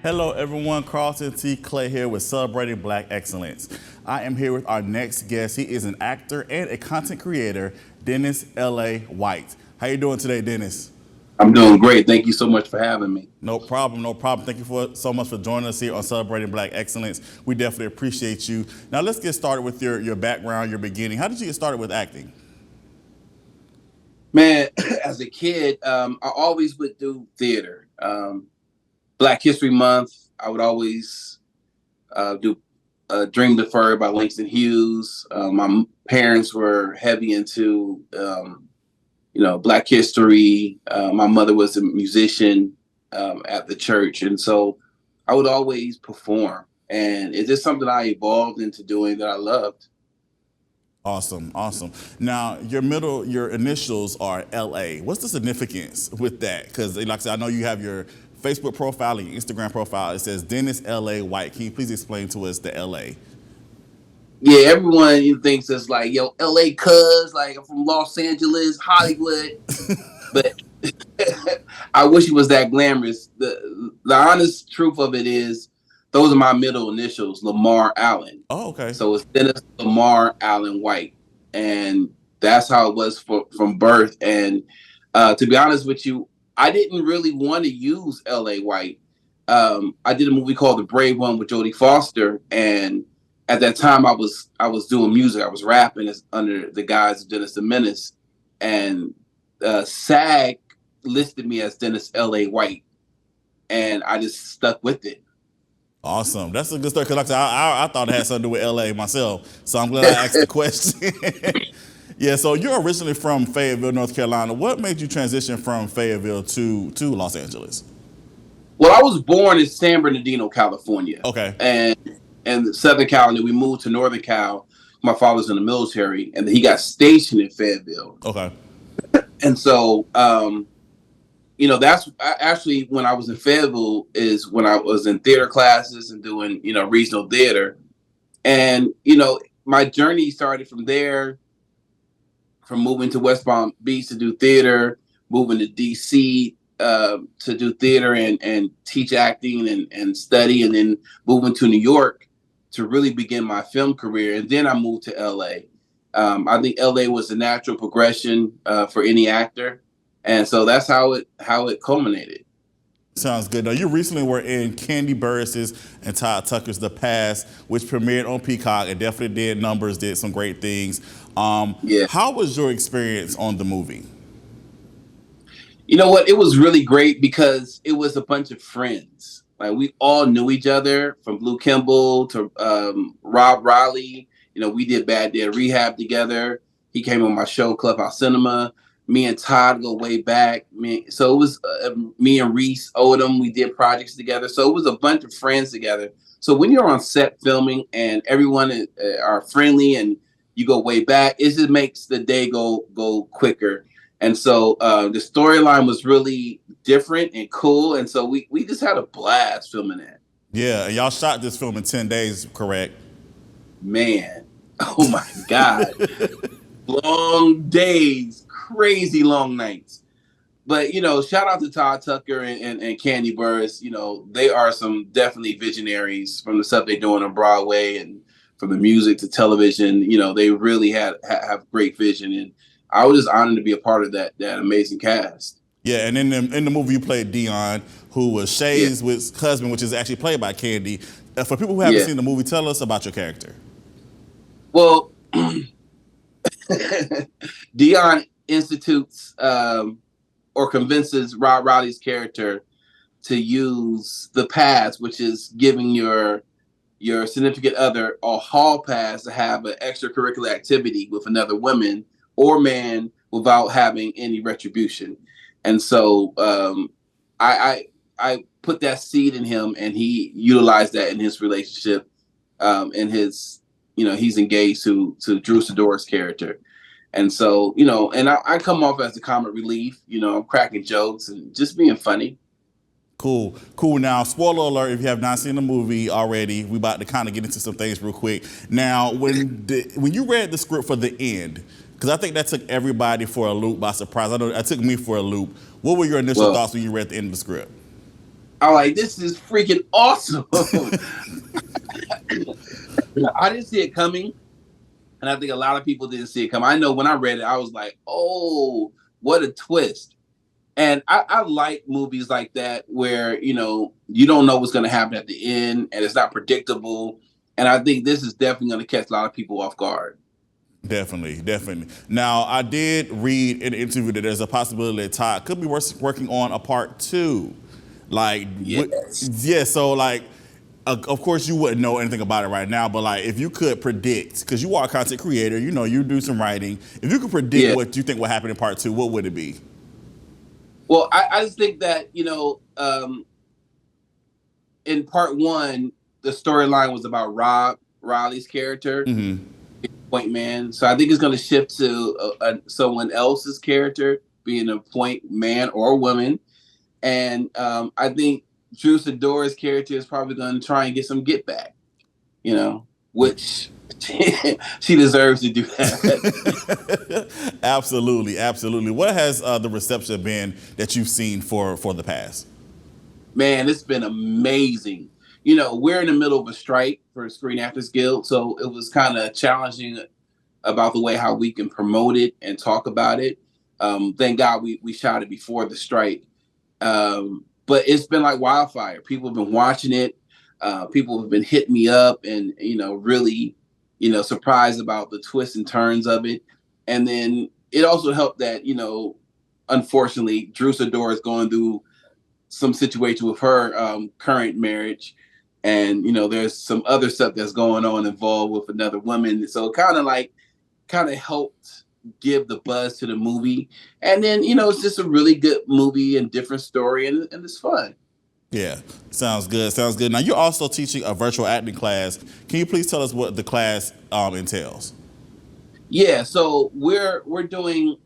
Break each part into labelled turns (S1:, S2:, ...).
S1: Hello, everyone. Carlton T. Clay here with Celebrating Black Excellence. I am here with our next guest. He is an actor and a content creator, Dennis L.A. White. How you doing today, Dennis?
S2: I'm doing great. Thank you so much for having me.
S1: No problem, no problem. Thank you so much for joining us here on Celebrating Black Excellence. We definitely appreciate you. Now, let's get started with your background, your beginning. How did you get started with acting?
S2: Man, as a kid, I always would do theater. Black History Month, I would always do Dream Deferred by Langston Hughes. My parents were heavy into, Black history. My mother was a musician at the church. And so I would always perform. And it's just something I evolved into doing that I loved.
S1: Awesome, awesome. Now, your initials are LA. What's the significance with that? Because, like I said, I know you have your Facebook profile and your Instagram profile. It says Dennis L.A. White. Can you please explain to us the L.A.?
S2: Yeah, everyone thinks it's like, yo, LA cuz, like I'm from Los Angeles, Hollywood. But I wish it was that glamorous. The honest truth of it is those are my middle initials, Lamar Allen.
S1: Oh, okay.
S2: So it's Dennis Lamar Allen White. And that's how it was from birth. And to be honest with you, I didn't really want to use LA White. I did a movie called The Brave One with Jodie Foster, and at that time I was doing music. I was rapping under the guise of Dennis the Menace, and SAG listed me as Dennis L.A. White, and I just stuck with it.
S1: Awesome. That's a good story because like I thought it had something to do with LA myself. So I'm glad I asked the question. Yeah, so you're originally from Fayetteville, North Carolina. What made you transition from Fayetteville to Los Angeles?
S2: Well, I was born in San Bernardino, California.
S1: Okay.
S2: And Southern Cal, and then we moved to Northern Cal. My father's in the military, and then he got stationed in Fayetteville.
S1: Okay.
S2: And so, that's actually when I was in Fayetteville is when I was in theater classes and doing, regional theater. And, my journey started from there, from moving to West Palm Beach to do theater, moving to DC to do theater and teach acting and study, and then moving to New York to really begin my film career. And then I moved to LA. I think LA was a natural progression for any actor. And so that's how it culminated.
S1: Sounds good. Now, you recently were in Kandi Burruss's and Todd Tucker's The Past, which premiered on Peacock and definitely did numbers, did some great things.
S2: Yeah.
S1: How was your experience on the movie?
S2: You know what? It was really great because it was a bunch of friends. Like we all knew each other, from Blue Kimball to Rob Riley. We did Bad Day Rehab together. He came on my show, Clubhouse Cinema. Me and Todd go way back. So it was me and Reese Odom. We did projects together. So it was a bunch of friends together. So when you're on set filming and everyone are friendly and you go way back, it just makes the day go quicker. And so the storyline was really different and cool. And so we just had a blast filming that.
S1: Yeah, and y'all shot this film in 10 days, correct?
S2: Man, oh my God. Long days, crazy long nights. But, shout out to Todd Tucker and Kandi Burruss. They are some definitely visionaries from the stuff they're doing on Broadway and from the music to television. They really have great vision. And I was just honored to be a part of that amazing cast.
S1: Yeah, and in the movie you played Dion, who was Shay's husband, which is actually played by Kandi. For people who haven't seen the movie, tell us about your character.
S2: Well, Dion institutes or convinces Rob Riley's character to use the pass, which is giving your significant other a hall pass to have an extracurricular activity with another woman or man without having any retribution. And so I put that seed in him, and he utilized that in his relationship. In his, he's engaged to Drew Sidor's character. And so, and I come off as a comic relief, I'm cracking jokes and just being funny.
S1: Cool. Now, spoiler alert, if you have not seen the movie already, we about to kind of get into some things real quick. Now, when you read the script for the end, because I think that took everybody for a loop by surprise. I know that took me for a loop. What were your initial thoughts when you read the end of the script?
S2: I'm like, this is freaking awesome. I didn't see it coming, and I think a lot of people didn't see it coming. I know when I read it, I was like, oh, what a twist. And I like movies like that where, you don't know what's going to happen at the end and it's not predictable. And I think this is definitely going to catch a lot of people off guard.
S1: Definitely, definitely. Now, I did read in an interview that there's a possibility that Todd could be working on a part two. Like,
S2: Yes.
S1: yeah, so like, of course you wouldn't know anything about it right now, but like, if you could predict, because you are a content creator, you do some writing, if you could predict
S2: Yeah.
S1: what you think will happen in part two, what would it be?
S2: Well, I just think that, in part one, the storyline was about Riley's character,
S1: Hmm.
S2: Point Man. So I think it's going to shift to someone else's character being a point man or woman. And I think Drew Sidora's character is probably going to try and get some get back, which she deserves to do that.
S1: Absolutely, absolutely. What has the reception been that you've seen for the past?
S2: Man, it's been amazing. We're in the middle of a strike for Screen Actors Guild, so it was kind of challenging about the way how we can promote it and talk about it. Thank God we shot it before the strike. But it's been like wildfire. People have been watching it. People have been hitting me up and, really, surprised about the twists and turns of it. And then it also helped that, unfortunately, Drew Sidor is going through some situation with her current marriage. And, there's some other stuff that's going on involved with another woman. So kind of helped give the buzz to the movie. And then, it's just a really good movie and different story, and it's fun.
S1: Yeah, sounds good. Sounds good. Now you're also teaching a virtual acting class. Can you please tell us what the class entails?
S2: Yeah, so we're doing.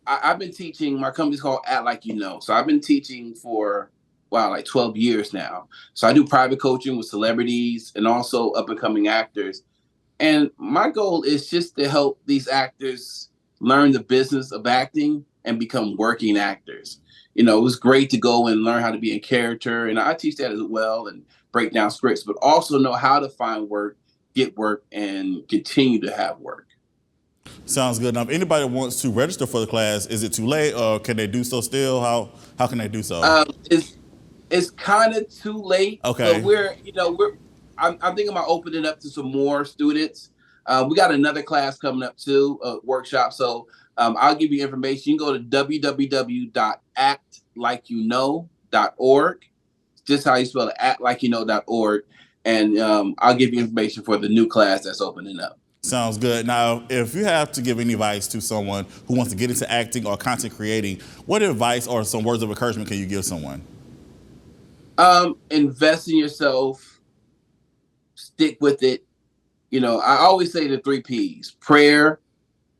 S2: I've been teaching. My company's called Act Like You Know. So I've been teaching for wow, like 12 years now. So I do private coaching with celebrities and also up and coming actors. And my goal is just to help these actors learn the business of acting and become working actors. It was great to go and learn how to be in character, and I teach that as well and break down scripts, but also know how to find work, get work, and continue to have work.
S1: Sounds good. Now, if anybody wants to register for the class, is it too late or can they do so still? How can they do so?
S2: It's kind of too late, but
S1: Okay.
S2: I'm thinking about opening up to some more students. We got another class coming up too, a workshop. So I'll give you information. You can go to www.actlikeyouknow.org. Just how you spell it, actlikeyouKnow.org. And I'll give you information for the new class that's opening up.
S1: Sounds good. Now, if you have to give any advice to someone who wants to get into acting or content creating, what advice or some words of encouragement can you give someone?
S2: Invest in yourself, stick with it. I always say the 3 P's: prayer,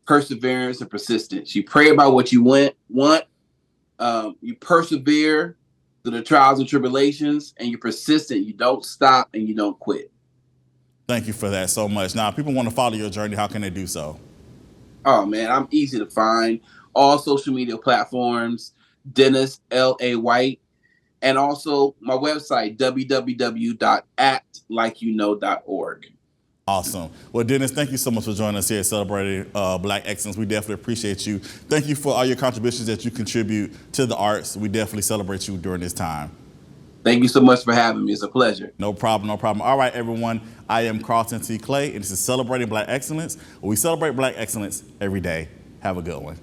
S2: perseverance, and persistence. You pray about what you want, you persevere through the trials and tribulations, and you're persistent. You don't stop and you don't quit.
S1: Thank you for that so much. Now, if people want to follow your journey, how can they do so?
S2: Oh man, I'm easy to find. All social media platforms, Dennis L.A. White, and also my website, www.actlikeyouKnow.org.
S1: Awesome. Well, Dennis, thank you so much for joining us here at Celebrating Black Excellence. We definitely appreciate you. Thank you for all your contributions that you contribute to the arts. We definitely celebrate you during this time.
S2: Thank you so much for having me. It's a pleasure.
S1: No problem, no problem. All right, everyone. I am Carlton T. Clay, and this is Celebrating Black Excellence, where we celebrate Black excellence every day. Have a good one.